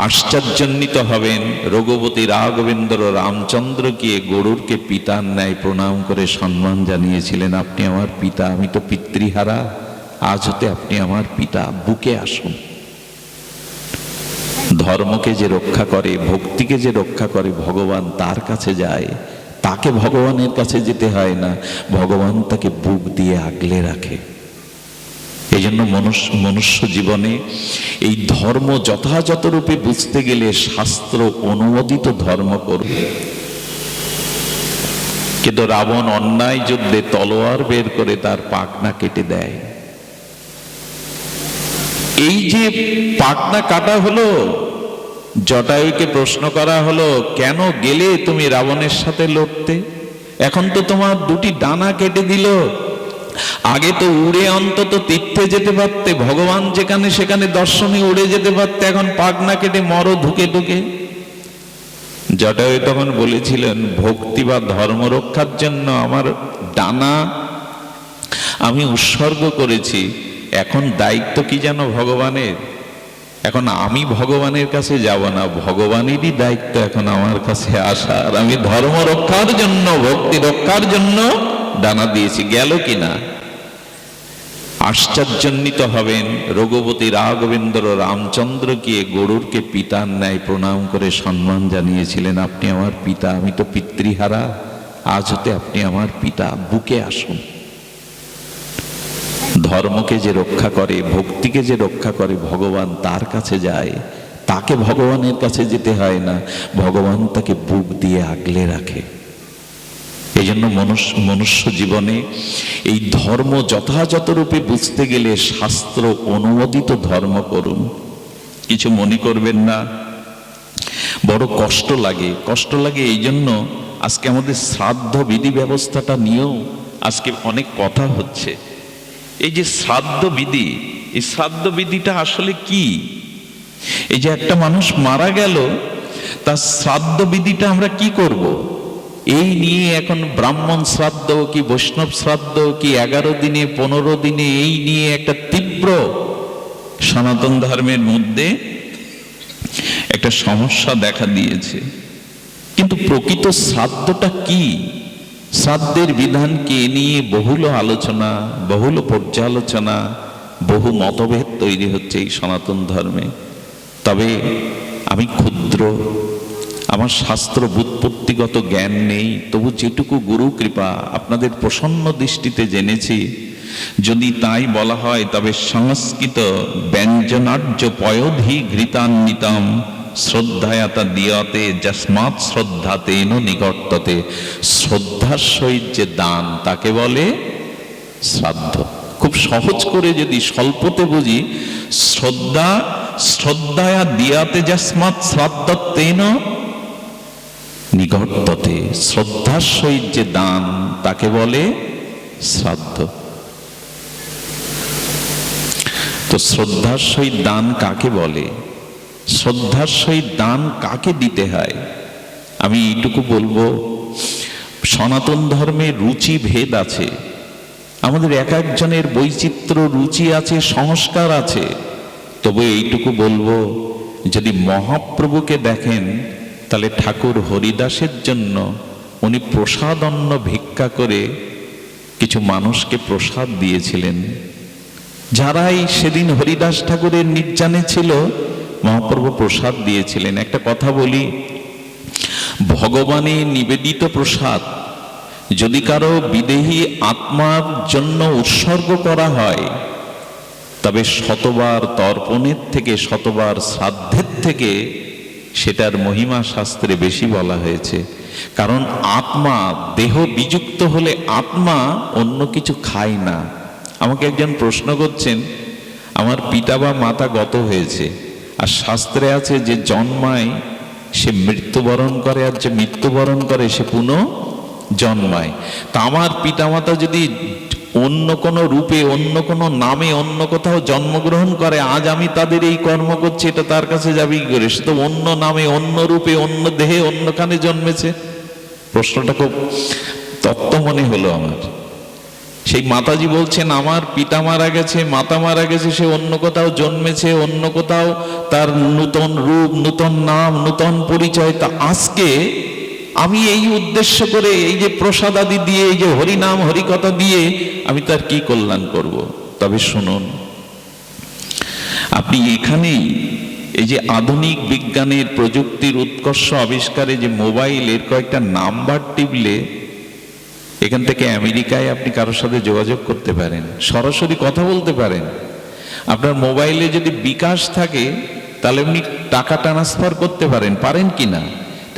আশ্চর্যান্বিত হবেন। রঘুপতি রাঘবেন্দ্র রামচন্দ্রকে গরুরকে পিতার ন্যায় প্রণাম করে সম্মান জানিয়েছিলেন, আপনি আমার পিতা, আমি তো পিতৃহারা, আজ হতে আপনি আমার পিতা, বুকে আসুন। ধর্মকে যে রক্ষা করে, ভক্তিকে যে রক্ষা করে, ভগবান তার কাছে যায়, তাকে ভগবানের কাছে যেতে হয় না, ভগবান তাকে বুক দিয়ে আগলে রাখে। এই জন্য মনুষ্য জীবনে এই ধর্ম যথাযথ রূপে বুঝতে গেলে শাস্ত্র অনুমোদিত ধর্ম করবে। কিন্তু রাবণ অন্যায় যুদ্ধে তলোয়ার বের করে তার পাখনা কেটে দেয়। এই যে পাখনা কাটা হলো, জটায়ুকে প্রশ্ন করা হলো, কেন গেলে তুমি রাবণের সাথে লড়তে? এখন তো তোমার দুটি ডানা কেটে দিল, আগে তো উড়ে অন্তত তীর্থে যেতে পারতে, ভগবান যেখানে সেখানে দর্শনে উড়ে যেতে পারতে, এখন পাখনা কেটে মরো ঢুকে ঢুকে। জটায়ু তখন বলেছিলেন, ভক্তি বা ধর্ম রক্ষার জন্য আমার ডানা আমি উৎসর্গ করেছি, এখন দায়িত্ব কি জানো ভগবানের? এখন আমি ভগবানের কাছে যাব না, ভগবানেরই দায়িত্ব এখন আমার কাছে আসার। আমি ধর্ম রক্ষার জন্য, ভক্তি রক্ষার জন্য ডানা দিয়েছি, গেল কিনা? আশ্চর্যান্বিত হবেন। রঘুপতি রাঘবেন্দ্র রামচন্দ্রকে গরুরকে পিতার ন্যায় প্রণাম করে সম্মান জানিয়েছিলেন, আপনি আমার পিতা, আমি তো পিতৃহারা, আজ হতে আপনি আমার পিতা, বুকে আসুন। ধর্মকে যে রক্ষা করে, ভক্তিকে যে রক্ষা করে, ভগবান তার কাছে যায়, তাকে ভগবানের কাছে যেতে হয় না, ভগবান তাকে বুক দিয়ে আগলে রাখে। এই জন্য মনুষ্য জীবনে এই ধর্ম যথাযথ রূপে বুঝতে গেলে শাস্ত্র অনুমোদিত ধর্ম করুন। কিছু মনে করবেন না, বড় কষ্ট লাগে এই জন্য আজকে আমাদের শ্রাদ্ধ বিধি ব্যবস্থাটা নিয়েও আজকে অনেক কথা হচ্ছে। এই যে শ্রাদ্ধ বিধি, এই শ্রাদ্ধ বিধিটা আসলে কি? এই যে একটা মানুষ মারা গেল, তার শ্রাদ্ধ বিধিটা আমরা কি করব? এই নিয়ে এখন ব্রাহ্মণ শ্রাদ্ধ কি বৈষ্ণব শ্রাদ্ধ কি 11 দিনে 15 দিনে, এই নিয়ে একটা তীব্র সনাতন ধর্মের মধ্যে একটা সমস্যা দেখা দিয়েছে। কিন্তু প্রকৃত শ্রাদ্ধটা কি, শ্রাদ্ধের বিধান কে নিয়ে বহুল আলোচনা, বহুল পর্যালোচনা, বহু মতভেদ তৈরি হচ্ছে এই সনাতন ধর্মে। তবে আমি ক্ষুদ্র, আমার শাস্ত্র ব্যুৎপত্তিগত জ্ঞান নেই, তবু যেটুকু গুরু কৃপা আপনাদের প্রসন্ন দৃষ্টিতে জেনেছি, যদি তাই বলা হয়, তবে সংস্কৃত ব্যঞ্জনার্য পয়োধি ঘৃতান্বিতম শ্রদ্ধায়াতা দিয়তে যস্মাৎ শ্রদ্ধা তেন নিকর্ততে। শ্রদ্ধার সহিত যে দান, তাকে বলে শ্রাদ্ধ। খুব সহজ করে যদি স্বল্পতে বুঝি, শ্রদ্ধায়া দিয়াতে যস্মাৎ শ্রাদ্ধ তেন নিকর্ততে। শ্রদ্ধার সহিত যে দান, তাকে বলে শ্রাদ্ধ। তো শ্রদ্ধার সহিত দান কাকে বলে? শ্রদ্ধার সহিত দান কাকে দিতে হয়? আমি এইটুকু বলবো, সনাতন ধর্মে রুচি ভেদ আছে, আমাদের এক একজনের বৈচিত্র্য রুচি আছে, সংস্কার আছে। তবে এইটুকু বলবো, যদি মহাপ্রভুকে দেখেন, তাহলে ঠাকুর হরিদাসের জন্য উনি প্রসাদ অন্ন ভিক্ষা করে কিছু মানুষকে প্রসাদ দিয়েছিলেন। যারাই সেদিন হরিদাস ঠাকুরের নির্জানে ছিল, মহাপ্রভু প্রসাদ দিয়েছিলেন। একটা কথা বলি, ভগবানের নিবেদিত প্রসাদ যদি কারো বিদেহী আত্মার জন্য উৎসর্গ করা হয়, তবে শতবার তর্পণের থেকে, শতবার শ্রাদ্ধের থেকে সেটার মহিমা শাস্ত্রে বেশি বলা হয়েছে। কারণ আত্মা, দেহ বিযুক্ত হলে আত্মা অন্য কিছু খায় না। আমাকে একজন প্রশ্ন করছেন, আমার পিতা বা মাতা গত হয়েছে, আর শাস্ত্রে আছে যে জন্মায় সে মৃত্যুবরণ করে, আর যে মৃত্যুবরণ করে সে পুনঃ জন্মায়। তা আমার পিতামাতা যদি অন্য কোনো রূপে, অন্য কোনো নামে, অন্য কোথাও জন্মগ্রহণ করে, আজ আমি তাদের এই কর্ম করছি, এটা তার কাছে যাবে কি করে? সে তো অন্য নামে, অন্য রূপে, অন্য দেহে, অন্যখানে জন্মেছে। প্রশ্নটা খুব তত্ত্ব মনে হলো আমার। সেই মাতাজি বলছেন, আমার পিতা মারা গেছে, মাতা মারা গেছে, সে অন্য কোথাও জন্মেছে, অন্য কোথাও তার নূতন রূপ, নূতন নাম, নূতন পরিচয়। তা আজকে আমি এই উদ্দেশ্য করে এই যে প্রসাদ আদি দিয়ে, এই যে হরিনাম হরিকথা দিয়ে আমি তার কি কল্যাণ করব? তবে শুনুন, আপনি এখানেই এই যে আধুনিক বিজ্ঞানের প্রযুক্তির উৎকর্ষ আবিষ্কারে যে মোবাইলের কয়েকটা নাম্বার টিপলে এখান থেকে আমেরিকায় আপনি কারোর সাথে যোগাযোগ করতে পারেন, সরাসরি কথা বলতে পারেন। আপনার মোবাইলে যদি বিকাশ থাকে তাহলে আপনি টাকা ট্রান্সফার করতে পারেন, পারেন কি না?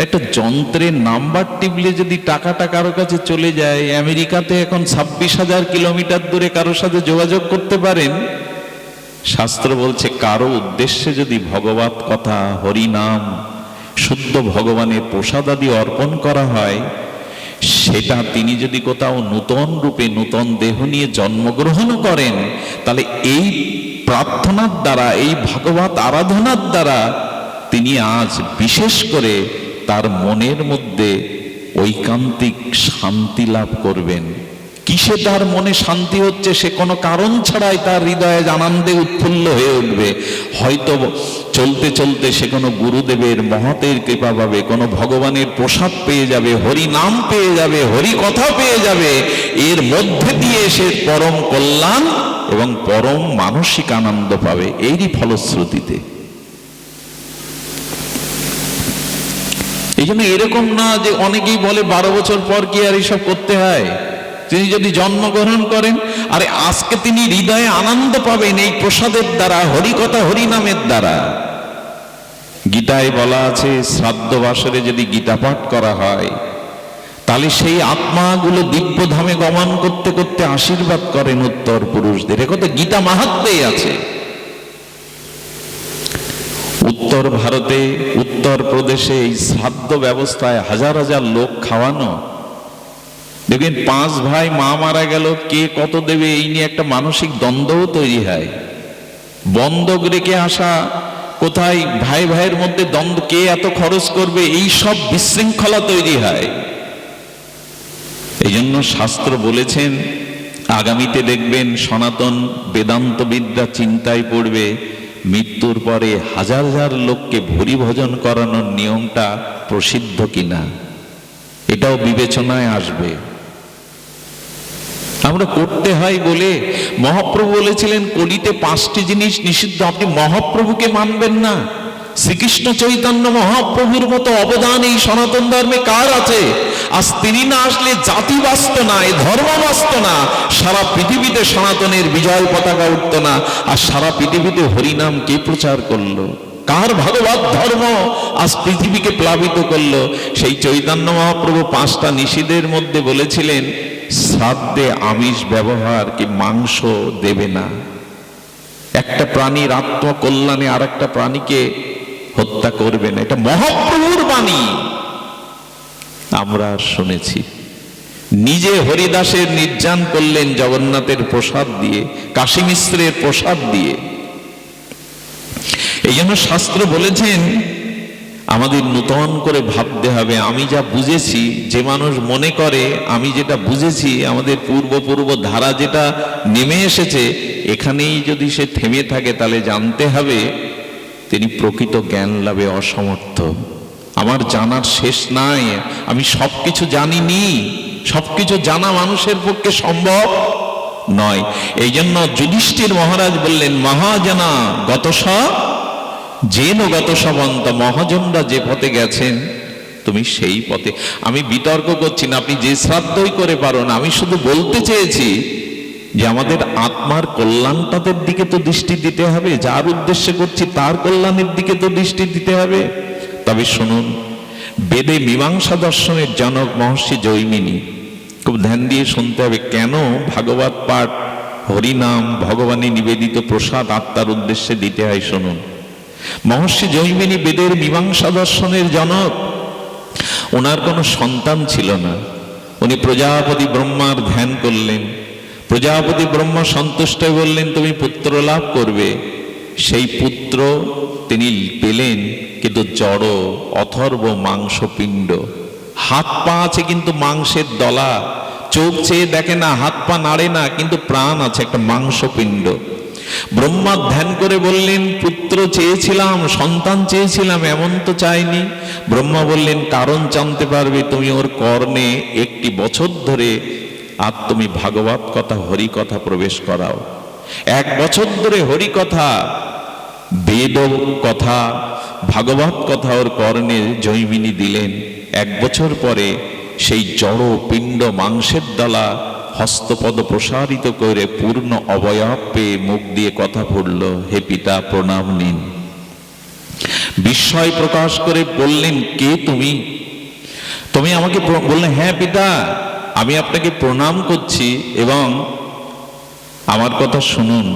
একটা যন্ত্রের নাম্বার টিপলে যদি টাকাটা কারো কাছে চলে যায়, আমেরিকাতে এখন 26,000 কিলোমিটার দূরে কারোর সাথে যোগাযোগ করতে পারেন। শাস্ত্র বলছে, কারো উদ্দেশ্যে যদি ভগবত কথা, হরিনাম, শুদ্ধ ভগবানের প্রসাদাদি অর্পণ করা হয়, সেটা তিনি যদি কোথাও নূতন রূপে নূতন দেহ নিয়ে জন্মগ্রহণ করেন, তাহলে এই প্রার্থনার দ্বারা, এই ভগবত আরাধনার দ্বারা তিনি আজ বিশেষ করে তার মনের মধ্যে ঐকান্তিক শান্তি লাভ করবেন। কিসে তার মনে শান্তি হচ্ছে সে কোনো কারণ ছাড়াই তার হৃদয়ে আনন্দে উৎফুল্ল হয়ে উঠবে। হয়তো চলতে চলতে সে কোনো গুরুদেবের মহতের কৃপা পাবে, কোনো ভগবানের প্রসাদ পেয়ে যাবে, হরি নাম পেয়ে যাবে, হরি কথা পেয়ে যাবে। এর মধ্যে দিয়ে সে পরম কল্যাণ এবং পরম মানসিক আনন্দ পাবে, এরই ফলশ্রুতিতে। এই জন্য এরকম না যে অনেকেই বলে 12 বছর পর কি আর এসব করতে হয়। তিনি যদি জন্মগ্রহণ করেন, আরে আজকে তিনি হৃদয়ে আনন্দ পাবেন এই প্রসাদের দ্বারা, হরিকথা হরিনামের দ্বারা। গীতায় বলা আছে, শ্রাদ্ধ বাসরে যদি গীতা পাঠ করা হয় তাহলে সেই আত্মাগুলো দিব্য ধামে গমন করতে করতে আশীর্বাদ করেন উত্তর পুরুষদের। একথা গীতা মাহাত্ম্যেই আছে। উত্তর ভারতে, উত্তর প্রদেশে এই শ্রাদ্ধ ব্যবস্থায় হাজার হাজার লোক খাওয়ানো। দেখবেন 5 ভাই, মা মারা গেল, কে কত দেবে এই নিয়ে একটা মানসিক দ্বন্দ্বও তৈরি হয়। বন্ধক রেখে আসা, কোথায় ভাই ভাইয়ের মধ্যে দ্বন্দ্ব, কে এত খরচ করবে, এই সব বিশৃঙ্খলা তৈরি হয়। এই জন্য শাস্ত্র বলেছেন, আগামীতে দেখবেন সনাতন বেদান্ত বিদ্যা চিন্তায় পড়বে, মৃত্যুর পরে হাজার হাজার লোককে ভুরি ভোজন করানোর নিয়মটা প্রসিদ্ধ কিনা, এটাও বিবেচনায় আসবে। আমরা করতে হয় বলে মহাপ্রভু বলেছিলেন, কলিতে 5টি জিনিস নিষিদ্ধ। আপনি মহাপ্রভুকে মানবেন না? শ্রীকৃষ্ণ চৈতন্য মহাপ্রভুর মতো অবদান এই সনাতন ধর্মে কার আছে? আজ তিনি না আসলে জাতি বাঁচত না, এই ধর্ম বাঁচত না, সারা পৃথিবীতে সনাতনের বিজয় পতাকা উঠত না, আর সারা পৃথিবীতে হরিনাম কে প্রচার করলো? কার ভগবত ধর্ম আজ পৃথিবীকে প্লাবিত করলো? সেই চৈতন্য মহাপ্রভু 5টা নিষেধের মধ্যে বলেছিলেন, শ্রাদ্ধে আমিষ ব্যবহার, কি মাংস দেবে না। একটা প্রাণীর আত্মকল্যাণে আর একটা প্রাণীকে হত্যা করবে না, এটা মহাপ্রভুর বাণী। আমরা শুনেছি, নিজে হরিদাসের নির্যান করলেন জগন্নাথের প্রসাদ দিয়ে, কাশী মিশ্রের প্রসাদ দিয়ে। এই জন্য শাস্ত্র বলেছেন, আমাদের নূতন করে ভাবতে হবে। আমি যা বুঝেছি, যে মানুষ মনে করে আমি যেটা বুঝেছি, আমাদের পূর্ব ধারা যেটা নেমে এসেছে, এখানেই যদি সে থেমে থাকে, তাহলে জানতে হবে তিনি প্রকৃত জ্ঞান লাভে অসমর্থ। আমার জানার শেষ নাই, আমি সবকিছু জানিনি, সবকিছু জানা মানুষের পক্ষে সম্ভব নয়। এই জন্য যুধিষ্ঠির মহারাজ বললেন, মহাজনা গতস যেন গত সবন্ত, মহাজনরা যে পথে গেছেন তুমি সেই পথে। আমি বিতর্ক করছি না, আপনি যে শ্রাদ্ধই করে পারো না। আমি শুধু বলতে চেয়েছি যে আমাদের আত্মার কল্যাণটাদের দিকে তো দৃষ্টি দিতে হবে, যার উদ্দেশ্যে করছি তার কল্যাণের দিকে তো দৃষ্টি দিতে হবে। তবে শুনুন, বেদে মীমাংসা দর্শনের জনক মহর্ষি জৈমিনী, খুব ধ্যান দিয়ে শুনতে হবে, কেন ভাগবত পাঠ, হরিনাম, ভগবানের নিবেদিত প্রসাদ আত্মার উদ্দেশ্যে দিতে হয়। শুনুন, মহর্ষি জৈমিনী বেদের মীমাংসা দর্শনের জনক। ওনার কোনো সন্তান ছিল না। উনি প্রজাপতি ব্রহ্মার ধ্যান করলেন। প্রজাপতি ব্রহ্মা সন্তুষ্ট হয়ে বললেন, তুমি পুত্র লাভ করবে। সেই পুত্র তিনি পেলেন, কিন্তু জড়, অথর্ব মাংসপিণ্ড, হাত পা আছে কিন্তু মাংসের দলা। চোখ চেয়ে দেখে না, হাত পা নাড়ে না, কিন্তু প্রাণ আছে, একটা মাংসপিণ্ড। ব্রহ্মা ধ্যান করে বললেন, পুত্র চেয়েছিলাম, সন্তান চেয়েছিলাম, এমন তো চাইনি। ব্রহ্মা বললেন, কারণ জানতে পারবে, তুমি ওর কর্ণে 1 বছর ধরে আর তুমি ভাগবত কথা, হরি কথা প্রবেশ করাও। 1 বছর ধরে হরি কথা, বেদ কথা, ভাগবত কথা ওর কর্ণে জৈমিনী দিলেন। 1 বছর পরে সেই জড় পিণ্ড মাংসের দলা হস্তপদ প্রসারিত করে পূর্ণ অবয়ব পেয়ে মুখ দিয়ে কথা পড়ল, হে পিতা প্রণাম নিন। বিস্ময় প্রকাশ করে বললেন, কে তুমি? তুমি আমাকে বললেন, হ্যাঁ পিতা, আমি আপনাকে প্রণাম করছি এবং আমার কথা শুনুন,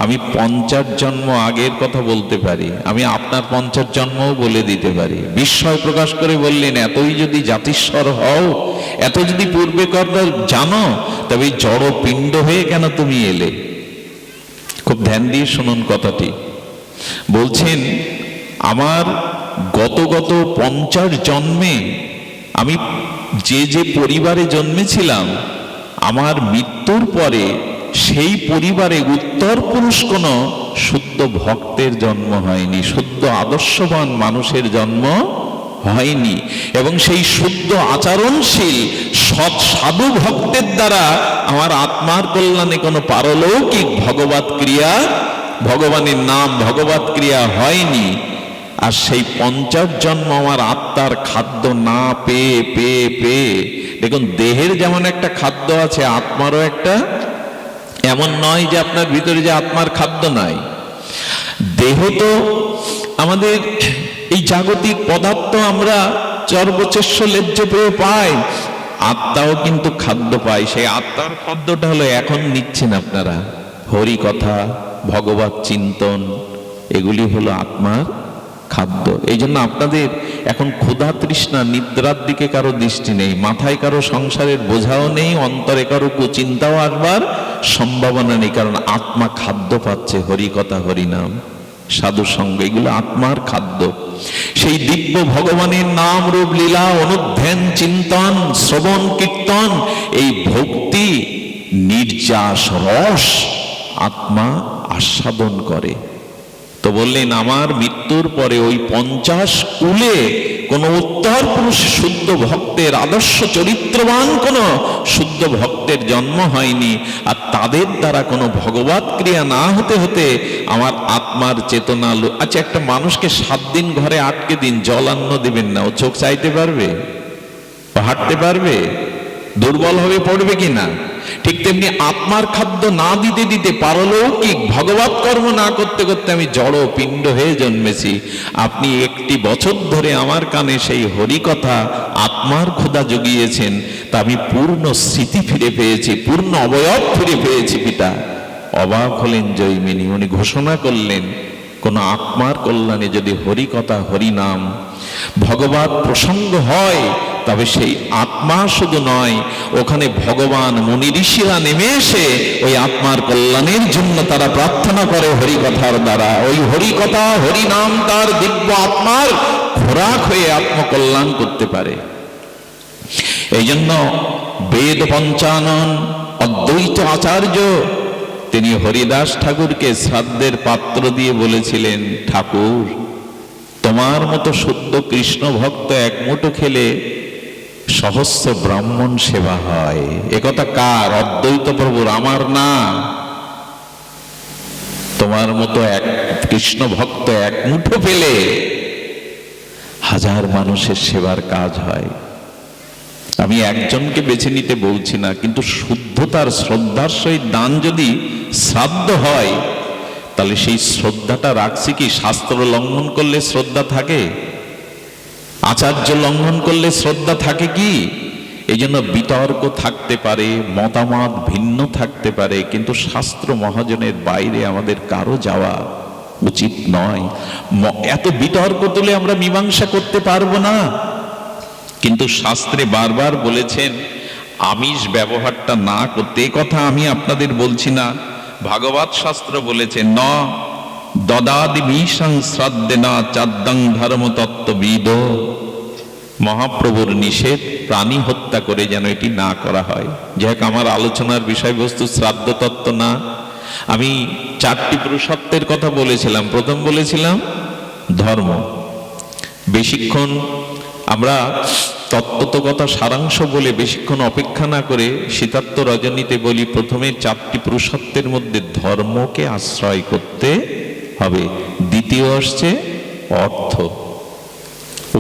আমি 50 জন্ম আগের কথা বলতে পারি, আমি আপনার 50 জন্মও বলে দিতে পারি। বিস্ময় প্রকাশ করে বললেন, এতই যদি জাতিস্বর হও, এত যদি পূর্বে কথা জানো, তবে জড় পিণ্ড হয়ে কেন তুমি এলে? খুব ধ্যান দিয়ে শুনুন কথাটি। বলছেন, আমার গত 50 জন্মে আমি যে পরিবারে জন্মেছিলাম, আমার মৃত্যুর পরে সেই পরিবারে উত্তর পুরুষ কোন শুদ্ধ ভক্তের জন্ম হয়নি, শুদ্ধ আদর্শবান মানুষের জন্ম হয়নি। এবং সেই শুদ্ধ আচরণশীল সৎ সাধু ভক্তের দ্বারা আমার আত্মার কল্যাণে কোনো পারলৌকিক ভগবত ক্রিয়া, ভগবানের নাম ভগবত ক্রিয়া হয়নি। আর সেই 50 জন্ম আমার আত্মার খাদ্য না পেয়ে পেয়ে পেয়ে, দেখুন দেহের যেমন একটা খাদ্য আছে, আত্মারও একটা, এমন নয় যে আপনার ভিতরে যে আত্মার খাদ্য নাই। দেহ তো আমাদের এই জাগতিক পদার্থ আমরা চর্বচেষ্য লেজ্জ পেয়ে পাই, আত্মাও কিন্তু খাদ্য পায়। সেই আত্মার খাদ্যটা হলো এখন নিচ্ছেন আপনারা, হরি কথা, ভগবত চিন্তন, এগুলি হলো আত্মার খাদ্য। এই জন্য আপনাদের এখন ক্ষুধা তৃষ্ণা নিদ্রার দিকে কারো দৃষ্টি নেই, মাথায় কারো সংসারের বোঝাও নেই, অন্তরে কারো কুচিন্তাও আসবার সম্ভাবনা নেই, কারণ আত্মা খাদ্য পাচ্ছে। হরি কথা, হরি নাম, সাধু সঙ্গ, এগুলো আত্মার খাদ্য। সেই দিব্য ভগবানের নাম রূপ লীলা অনুধ্যান চিন্তন শ্রবণ কীর্তন, এই ভক্তি নির্যাস রস আত্মা আস্বাদন করে। তো বললেন, আমার মৃত্যুর পরে ওই 50 কুলে কোন উত্তর পুরুষ শুদ্ধ ভক্তের, আদর্শ চরিত্রবান কোন শুদ্ধ ভক্তের জন্ম হয়নি। আর তাদের দ্বারা কোনো ভগবত ক্রিয়া না হতে হতে আমার আত্মার চেতনা। আচ্ছা, একটা মানুষকে 7 দিন ঘরে আটকে দিন, জল অন্ন দিবেন না, ও চোখ চাইতে পারবে? ও হাঁটতে পারবে? দুর্বল হয়ে পড়বে কিনা? ঠিক তেমনি আত্মার খাদ্য না দিতে দিতে, পারলৌকিক ভগবত কর্ম না করতে করতে আমি জড় পিণ্ড হয়ে জন্মেছি। আপনি 1 বছর ধরে আমার কানে সেই হরি কথা, আত্মার ক্ষুধা জুগিয়েছেন, তা আমি পূর্ণ স্মৃতি ফিরে পেয়েছি, পূর্ণ অবয়ব ফিরে পেয়েছি পিতা। অবাক হলেন জৈমিনী। উনি ঘোষণা করলেন, কোন আত্মার কল্যাণে যদি হরি কথা, হরি নাম, ভগবত প্রসঙ্গ হয়, তবে সেই আত্মা শুধু নয়, ওখানে ভগবান মুনি ঋষিরা নেমে এসে ওই আত্মার কল্যাণের জন্য তারা প্রার্থনা করে হরি কথার দ্বারা। ওই হরি কথা, হরি নাম তার দিব্য আত্মার খোরাক হয়ে আত্মকল্যাণ করতে পারে। এই জন্য বেদ পঞ্চানন অদ্বৈত আচার্য তিনি হরিদাস ঠাকুরকে শ্রাদ্ধের পাত্র দিয়ে বলেছিলেন, ঠাকুর, তোমার মতো শুদ্ধ কৃষ্ণ ভক্ত 1 মুঠো খেলে সহস্র ব্রাহ্মণ সেবা হয়। একথা কার? অদ্বৈত প্রভুর, আমার না। তোমার মতো এক কৃষ্ণ ভক্ত 1 মুঠো পেলে 1000 মানুষের সেবার কাজ হয়। আমি একজনকে বেছে নিতে বলছি না, কিন্তু শুদ্ধতার শ্রদ্ধার সহিত দান যদি শ্রাদ্ধ হয়, তাহলে সেই শ্রদ্ধাটা রাখছি কি? শাস্ত্র লঙ্ঘন করলে শ্রদ্ধা থাকে? আচার্য লঙ্ঘন করলে শ্রদ্ধা থাকে কি? এই জন্য বিতর্ক থাকতে পারে, মতামত ভিন্ন থাকতে পারে, কিন্তু শাস্ত্র মহাজনের বাইরে আমাদের কারো যাওয়া উচিত নয়। এত বিতর্ক তুলে আমরা মীমাংসা করতে পারবো না। কিন্তু শাস্ত্রে বারবার বলেছেন আমিষ ব্যবহারটা না করতে। এ কথা আমি আপনাদের বলছি না, ভাগবত শাস্ত্র বলেছে, ন দদাদি মিশং শ্রাদ্ধেনা চাদ্দং ধর্ম তত্ত্ববিদ। মহাপ্রভুর নিষেধ, প্রাণী হত্যা করে যেন এটি না করা হয়। যাক, আমার আলোচনার বিষয়বস্তু শ্রাদ্ধ তত্ত্ব না। আমি 4টি পুরুষত্বের কথা বলেছিলাম। প্রথম বলেছিলাম ধর্ম। বেশিক্ষণ আমরা তত্ত্বগত সারাংশ বলে বেশিক্ষণ অপেক্ষা না করে শীতার্ত রজনীতে বলি, প্রথমে 4টি পুরুষত্বের মধ্যে ধর্মকে আশ্রয় করতে হবে। দ্বিতীয় আসছে অর্থ।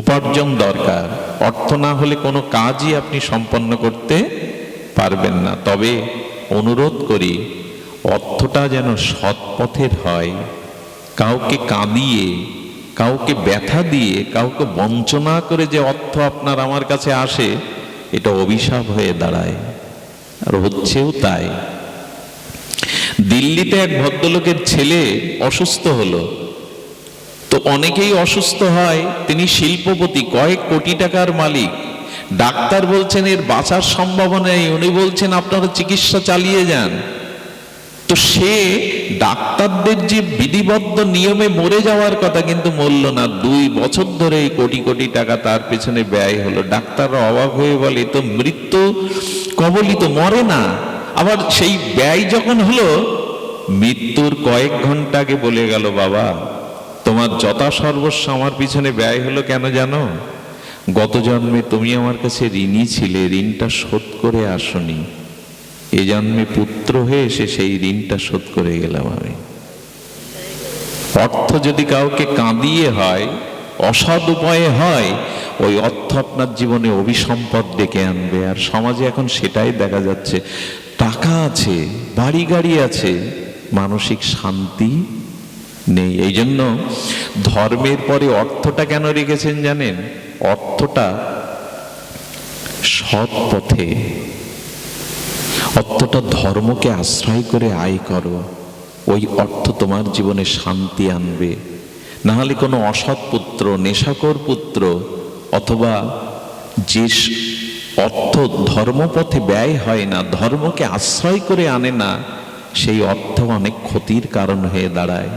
উপার্জন দরকার। অর্থ না হলে কোনো কাজই আপনি সম্পন্ন করতে পারবেন না। তবে অনুরোধ করি, অর্থটা যেন সৎ পথের হয়। কাউকে কাঁদিয়ে, কাউকে ব্যথা দিয়ে, কাউকে বঞ্চনা করে যে অর্থ আপনার আমার কাছে আসে, এটা অভিশাপ হয়ে দাঁড়ায়, আর হচ্ছেও তাই। দিল্লিতে এক ভদ্রলোকের ছেলে অসুস্থ হলো। তো অনেকেই অসুস্থ হয়, তিনি শিল্পপতি, কয়েক কোটি টাকার মালিক। ডাক্তার বলছেন এর বাঁচার সম্ভাবনা নেই, উনি বলছেন আপনারা চিকিৎসা চালিয়ে যান। তো সে ডাক্তারদের যে বিধিবদ্ধ নিয়মে মরে যাওয়ার কথা, কিন্তু মরল না। 2 বছর ধরে এই কোটি কোটি টাকা তার পেছনে ব্যয় হলো। ডাক্তাররা অবাক হয়ে বলে, তো মৃত্যু কবলিত, মরে না। আবার সেই ব্যয় যখন হলো, মৃত্যুর কয়েক ঘন্টা আগে বলে গেল, বাবা তোমার যথা সর্বস্ব আমার পিছনে ব্যয় হলো কেন জানো? গত জন্মে তুমি আমার কাছে ঋণী ছিলে, ঋণটা শোধ করে আসনি। এ জন্মে পুত্র হয়ে এসে সেই ঋণটা শোধ করে গেলাম আমি। অর্থ যদি কাউকে কাঁদিয়ে হয়, অসৎ উপায়ে হয়, ওই অর্থ আপনার জীবনে অভিসম্পদ ডেকে আনবে। আর সমাজে এখন সেটাই দেখা যাচ্ছে। টাকা আছে, বাড়ি গাড়ি আছে, মানসিক শান্তি নেই। এই জন্য ধর্মের পরে অর্থটা কেন রেখেছেন জানেন? অর্থটা সৎ পথে, অর্থটা ধর্মকে আশ্রয় করে আয় করো। ওই অর্থ তোমার জীবনে শান্তি আনবে। না হলে কোনো অসৎ পুত্র, নেশাখোর পুত্র, অথবা যে অর্থ ধর্মপথে ব্যয় হয় না, ধর্মকে আশ্রয় করে আনে না, সেই অর্থ অনেক ক্ষতির কারণ হয়ে দাঁড়ায়।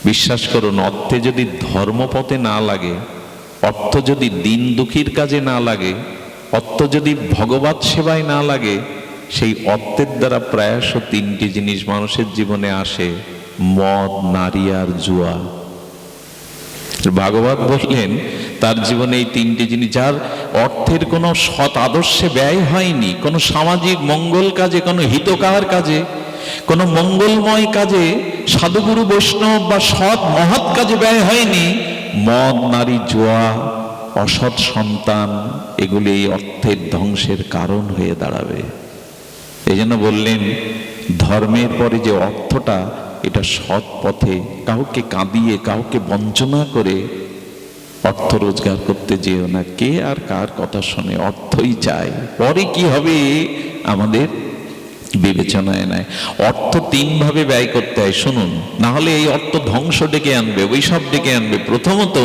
বিশ্বাস করুন, অর্থে যদি ধর্মপথে না লাগে, অর্থ যদি দিন দুঃখীর কাজে না লাগে, অর্থ যদি ভগবত সেবায় না লাগে, সেই অর্থের দ্বারা প্রায়শ 3টি জিনিস মানুষের জীবনে আসে: মদ, নারী আর জুয়া। ভাগবত বললেন তার জীবনে এই 3টি জিনিস, যার অর্থের কোনো সৎ আদর্শে ব্যয় হয়নি, কোনো সামাজিক মঙ্গল কাজে, কোনো হিতকার কাজে, কোনো মঙ্গলময় কাজে, সাধুগুরু বৈষ্ণব বা সৎ মহৎ কাজে ব্যয় হয়নি, মদ, নারী, জুয়া, অসৎ সন্তান, এগুলি এই অর্থের ধ্বংসের কারণ হয়ে দাঁড়াবে। এই জন্য বললেন, ধর্মের পরে যে অর্থটা, এটা সৎ পথে, কাউকে কাঁদিয়ে, কাউকে বঞ্চনা করে অর্থ রোজগার করতে যেও না। কে আর কার কথা শুনে? অর্থই চাই, পরে কি হবে আমাদের বিবেচনায় নাই। অর্থ 3 ভাবে ব্যয় করতে হয়, শুনুন, না হলে এই অর্থ ধ্বংস ডেকে আনবে, ওইসব ডেকে আনবে। প্রথমত,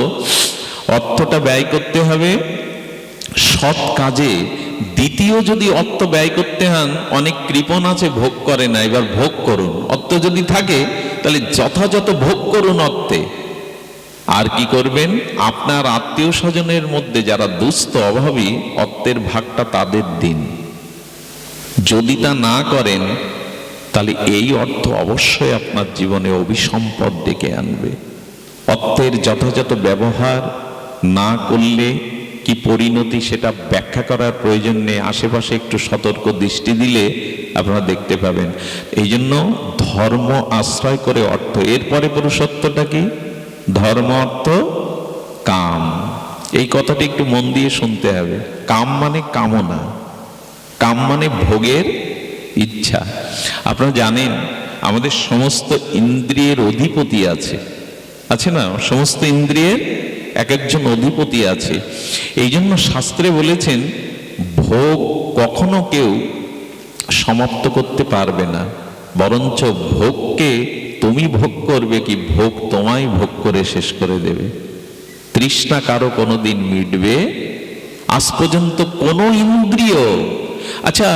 অর্থটা ব্যয় করতে হবে সৎ কাজে। দ্বিতীয়, যদি অর্থ ব্যয় করতে হন, অনেক কৃপণ আছে ভোগ করে না, এবার ভোগ করুন। অর্থ যদি থাকে তাহলে যথাযথ ভোগ করুন অর্থে। আর কি করবেন? আপনার আত্মীয় স্বজনের মধ্যে যারা দুস্থ, অভাবী, অর্থের ভাগটা তাদের দিন। যদি তা না করেন, তাহলে এই অর্থ অবশ্যই আপনার জীবনে অভিসম্পদ ডেকে আনবে। অর্থের যথাযথ ব্যবহার না করলে কি পরিণতি, সেটা ব্যাখ্যা করার প্রয়োজন নেই। আশেপাশে একটু সতর্ক দৃষ্টি দিলে আপনারা দেখতে পাবেন। এই জন্য ধর্ম আশ্রয় করে অর্থ। এরপরে পুরুষত্বটা কি? ধর্ম, অর্থ, কাম। এই কথাটি একটু মন দিয়ে শুনতে হবে। কাম মানে কামনা, কাম মানে ভোগের ইচ্ছা। আপনারা জানেন আমাদের সমস্ত ইন্দ্রিয়ের অধিপতি আছে না? সমস্ত ইন্দ্রিয়ের এক একজন অধিপতি আছে। এই জন্য শাস্ত্রে বলেছেন, ভোগ কখনো কেউ সমাপ্ত করতে পারবে না, বরঞ্চ ভোগকে তুমি ভোগ করবে কি, ভোগ তোমায় ভোগ করে শেষ করে দেবে। তৃষ্ণা কারো কোনোদিন মিটবে আজ পর্যন্ত কোনো ইন্দ্রিয়। আচ্ছা,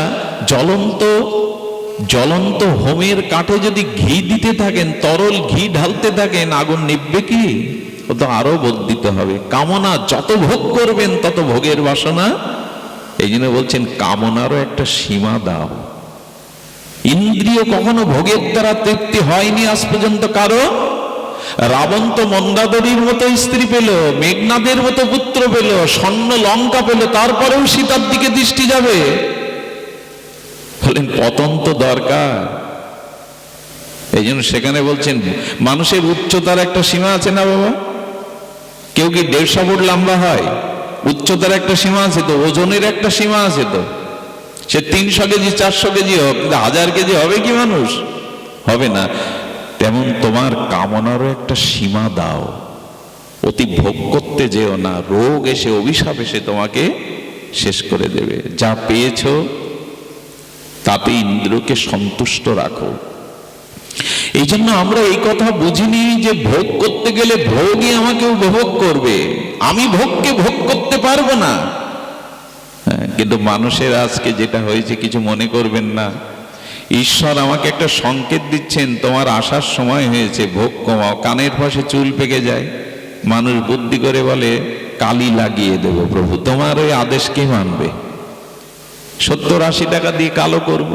জ্বলন্ত হোমের কাঠে যদি ঘি দিতে থাকেন, তরল ঘি ঢালতে থাকেন, আগুন নিভবে কি? ও তো আরো বর্ধিত হবে। কামনা যত ভোগ করবেন তত ভোগের বাসনা। এই জন্য বলছেন কামনারও একটা সীমা দাও। ইন্দ্রিয় কখনো ভোগের দ্বারা তৃপ্তি হয়নি আজ পর্যন্ত কারো। রাবণ তো মন্দাদরীর মতো স্ত্রী পেল, মেঘনাদের মতো পুত্র পেল, স্বর্ণ লঙ্কা পেল, তারপরেও সীতার দিকে দৃষ্টি যাবে? বলেন পতন তো দরকার। এই জন্য সেখানে বলছেন মানুষের উচ্চতার একটা সীমা আছে না বাবা? কেউ কি 150 ফুট লম্বা হয়? উচ্চতার একটা সীমা আছে তো, ওজনের একটা সীমা আছে তো। সে 300 কেজি 400 কেজি হোক, 1000 কেজি হবে কি মানুষ? হবে না। তেমন তোমার কামনারও একটা সীমা দাও, অতি ভোগ করতে যেও না। রোগ এসে অভিশাপ এসে তোমাকে শেষ করে দেবে। যা পেয়েছ তাতে ইন্দ্রকে সন্তুষ্ট রাখো। এই জন্য আমরা এই কথা বুঝিনি যে ভোগ করতে গেলে ভোগই আমাকে উপভোগ করবে, আমি ভোগকে ভোগ করতে পারবো না। কিন্তু মানুষের আজকে যেটা হয়েছে, কিছু মনে করবেন না, ঈশ্বর আমাকে একটা সংকেত দিচ্ছেন, তোমার আসার সময় হয়েছে, ভোগ কমাও। কানের পাশে চুল পেকে যায়, মানুষ বুদ্ধি করে বলে কালি লাগিয়ে দেব প্রভু। তোমার ওই আদেশ কে মানবে? 70-80 টাকা দিয়ে কালো করব।